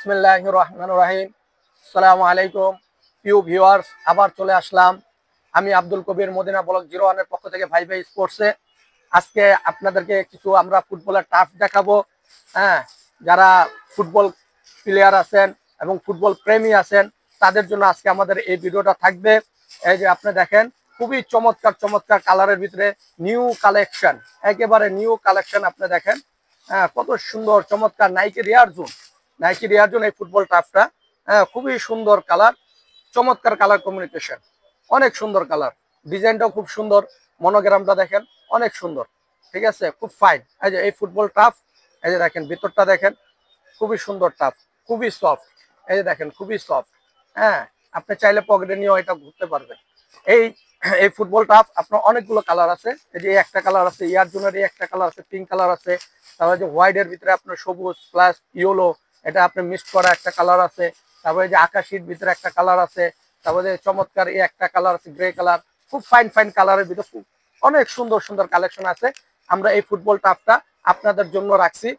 বিসমিল্লাহির রহমানির রহিম। আসসালামু আলাইকুম প্রিয় ভিউয়ার্স, আবার চলে আসলাম আমি আব্দুল কবির, মদিনা ব্লক 01 এর পক্ষ থেকে ভাই ভাই স্পোর্টসে। আজকে আপনাদেরকে কিছু আমরা ফুটবলের টার্ফ দেখাবো। হ্যাঁ, যারা ফুটবল প্লেয়ার আছেন এবং ফুটবল প্রেমী আছেন তাদের জন্য আজকে আমাদের এই ভিডিওটা থাকবে। এই যে আপনি দেখেন, খুবই চমৎকার চমৎকার কালারের ভিতরে নিউ কালেকশন, একেবারে নিউ কালেকশন। আপনি দেখেন, হ্যাঁ, কত সুন্দর চমৎকার নাইকি রিয়ার জোন এই ফুটবল টার্ফটা। হ্যাঁ, খুবই সুন্দর কালার, চমৎকার কালার কমিউনিকেশন, অনেক সুন্দর কালার, ডিজাইনটাও খুব সুন্দর, মনোগ্রামটা দেখেন অনেক সুন্দর। ঠিক আছে, খুব ফাইন। এই যে এই ফুটবল টার্ফ, এই যে দেখেন ভিতরটা দেখেন, খুবই সুন্দর টার্ফ, খুবই সফট। এই যে দেখেন, খুবই সফট। হ্যাঁ, আপনি চাইলে পকেটে নিয়েও এটা ঘুরতে পারবেন। এই এই ফুটবল টার্ফ আপনার অনেকগুলো কালার আছে। এই যে একটা কালার আছে ইয়ার জোনের, একটা কালার আছে পিঙ্ক কালার আছে, তারপরে যে হোয়াইট এর ভিতরে আপনার সবুজ প্লাস ইয়েলো, এটা আপনি মিক্স করা একটা কালার আছে। তারপরে যে আকাশির ভিতরে একটা কালার আছে, তারপরে চমৎকার এই একটা কালার আছে গ্রে কালার। খুব ফাইন ফাইন কালারের ভিতরে অনেক সুন্দর সুন্দর কালেকশন আছে। আমরা এই ফুটবল টার্ফটা আপনাদের জন্য রাখছি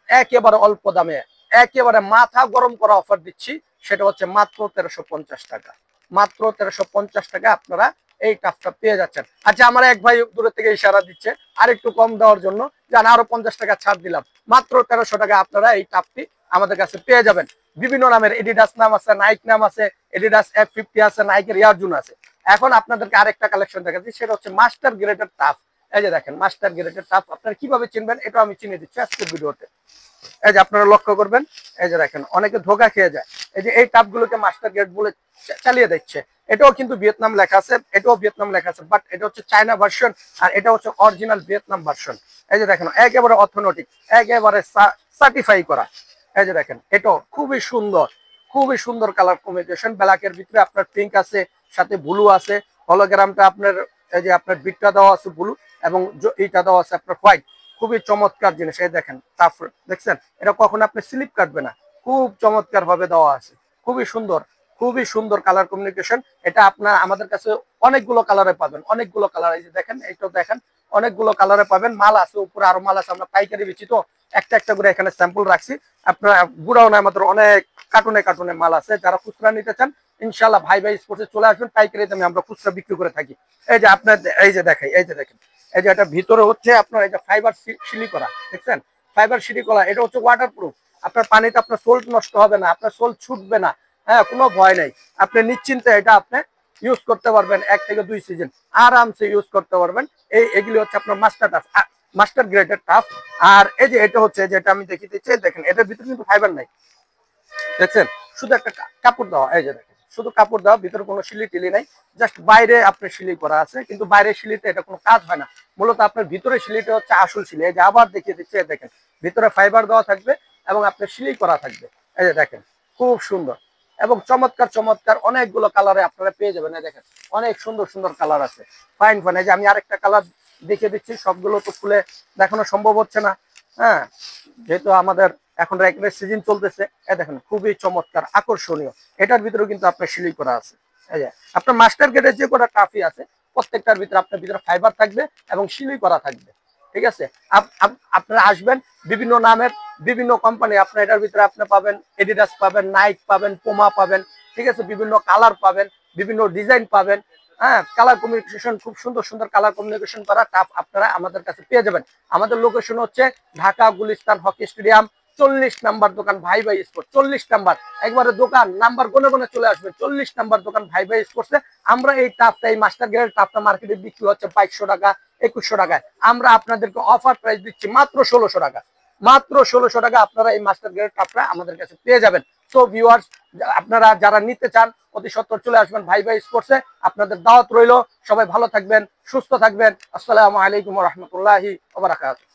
একেবারে অল্প দামে, একেবারে মাথা গরম করা অফার দিচ্ছি। সেটা হচ্ছে মাত্র 1350 টাকা। মাত্র 1350 টাকা আপনারা এই টাফটা পেয়ে যাচ্ছেন। আচ্ছা, আমার এক ভাই দূরে থেকে ইশারা দিচ্ছে আর একটু কম দেওয়ার জন্য, জান আরো 50 টাকা ছাড় দিলাম। মাত্র 1300 টাকা আপনারা এই টাফটি আমাদের কাছে পেয়ে যাবেন। বিভিন্ন নামের এডিডাস নাম আছে, নাইক নাম আছে, এডিডাস F50 আছে, নাইকের এয়ারজুন আছে। এখন আপনাদেরকে আরেকটা কালেকশন দেখাচ্ছি, সেটা হচ্ছে মাস্টার গ্রেডের টাফ। এই যে দেখেন মাস্টার গ্রেডের টাফ, আপনারা কিভাবে চিনবেন এটা আমি চিনে দিচ্ছি আজকের ভিডিওতে। এই যে আপনারা লক্ষ্য করবেন, এই যে দেখেন অনেকে ধোকা খেয়ে যায়। এই যে এই টাপগুলোকে মাস্টার গ্রেড বলে চালিয়ে দিচ্ছে। এটাও কিন্তু ভিয়েতনাম লেখা আছে, এটাও ভিয়েতনাম লেখা আছে, বাট এটা হচ্ছে চায়না ভার্সন আর এটা হচ্ছে অরিজিনাল ভিয়েতনাম ভার্সন। এই যে দেখেন একেবারে অর্থনৈতিক, একেবারে সার্টিফাই করা। এই যে দেখেন এটাও খুবই সুন্দর, খুবই সুন্দর কালার কম্বিনেশন। ব্ল্যাকের ভিতরে আপনার পিঙ্ক আছে, সাথে ব্লু আছে। হলোগ্রামটা আপনার এই যে আপনার বিটটা দেওয়া আছে ব্লু এবং এইটা দেওয়া আছে আপনার হোয়াইট। খুবই চমৎকার জিনিস। এই দেখেন টাফ, দেখছেন এটা কখনো আপনি স্লিপ কাটবে না, খুব চমৎকার ভাবে দেওয়া আছে, খুবই সুন্দর, খুবই সুন্দর কালার কমিউনিকেশন। এটা আপনার আমাদের কাছে অনেকগুলো কালারে পাবেন, অনেকগুলো কালার। এই যে দেখেন, এইটাও দেখেন অনেকগুলো কালারে পাবেন। মাল আছে উপরে, আরো মাল আছে, আমরা পাইকারি বেচি তো একটা একটা করে এখানে স্যাম্পল রাখছি। আপনার গুড়াও না, আমাদের অনেক কার্টুনে কার্টুনে মাল আছে। যারা খুচরা নিতে চান ইনশাল্লাহ ভাই ভাই স্পোর্টসে চলে আসবেন, পাইকারি দামে আমরা খুচরা বিক্রি করে থাকি। এই যে আপনার এই যে দেখাই, এই যে দেখেন, এই যে এটা ভিতরে হচ্ছে আপনার এই যে ফাইবার সিলি করা, দেখছেন ফাইবার সিলি করা। এটা হচ্ছে ওয়াটার প্রুফ, আপনার পানিতে আপনার সোল নষ্ট হবে না, আপনার সোল ছুটবে না। হ্যাঁ, কোনো ভয় নেই, আপনি নিশ্চিন্তে এটা আপনি ইউজ করতে পারবেন। 1 থেকে 2 সিজন আরামসে ইউজ করতে পারবেন। এগুলি হচ্ছে আপনার মাস্টার টাফ, মাস্টার গ্রেডের টাফ। আর এই যে এটা হচ্ছে, যেটা আমি দেখিয়ে দিচ্ছি, দেখেন এটার ভিতরে কিন্তু ফাইবার নাই, দেখছেন শুধু একটা কাপড় দেওয়া। এই যে দেখেন শুধু কাপড় দেওয়া, ভিতরে কোনো শিলি টিলি নাই, জাস্ট বাইরে আপনার শিলি করা আছে। কিন্তু বাইরের শিলিতে এটা কোনো কাজ হয় না, মূলত আপনার ভিতরে শিলিটা হচ্ছে আসল শিলি। এই যে আবার দেখিয়ে দিচ্ছে, দেখেন ভিতরে ফাইবার দেওয়া থাকবে এবং আপনার শিলি করা থাকবে। এই যে দেখেন খুব সুন্দর এবং চমৎকার চমৎকার অনেকগুলো কালারে আপনারা পেয়ে যাবেন। এই দেখেন অনেক সুন্দর সুন্দর কালার আছে, ফাইন ফাইন। এই যে আমি আরেকটা কালার দেখিয়ে দিচ্ছি, সবগুলো তো খুলে দেখানো সম্ভব হচ্ছে না। হ্যাঁ, যেহেতু আমাদের এখন র্যাকেটের সিজন চলতেছে। এই দেখেন খুবই চমৎকার আকর্ষণীয়, এটার ভিতরেও কিন্তু আপনার সিলি করা আছে। এই যে আপনার মাস্টার গেটের যে কটা ট্রাফি আছে প্রত্যেকটার ভিতরে আপনার ভিতরে ফাইবার থাকবে এবং সিলি করা থাকবে। ঠিক আছে, আপনারা আসবেন, বিভিন্ন নামের বিভিন্ন কোম্পানি আপনার এটার ভিতরে আপনি পাবেন, এডিডাস পাবেন, নাইক পাবেন, পোমা পাবেন। ঠিক আছে, বিভিন্ন কালার পাবেন, বিভিন্ন ডিজাইন পাবেন। হ্যাঁ, কালার কমিউনিকেশন, খুব সুন্দর সুন্দর কালার কমিউনিকেশন করা টাফ আপনারা আমাদের কাছে পেয়ে যাবেন। আমাদের লোকেশন হচ্ছে Dhaka Gulistan hockey stadium 40 number দোকান ভাই ভাই স্পোর্টস। 40 নাম্বার একবারে দোকান নাম্বার গনে গনে চলে আসবে। 40 নাম্বার দোকান ভাই ভাই স্পোর্টসে। আমরা এই টাপটা, এই মাস্টার গ্রেডের টাপটা মার্কেটে বিক্রি হচ্ছে 2200 টাকা, 2100 টাকায়। আমরা আপনাদেরকে অফার প্রাইস দিচ্ছি মাত্র 1600 টাকা। মাত্র 1600 টাকা আপনারা এই মাস্টার গ্রেডের টাপটা আমাদের কাছে পেয়ে যাবেন। সো ভিউয়ার্স, আপনারা যারা নিতে চান অতি সত্বর চলে আসবেন ভাই ভাই স্পোর্টসে। আপনাদের দাওয়াত রইল। সবাই ভালো থাকবেন, সুস্থ থাকবেন। আসসালামু আলাইকুম ওয়া রাহমাতুল্লাহি ওয়া বারাকাতুহু।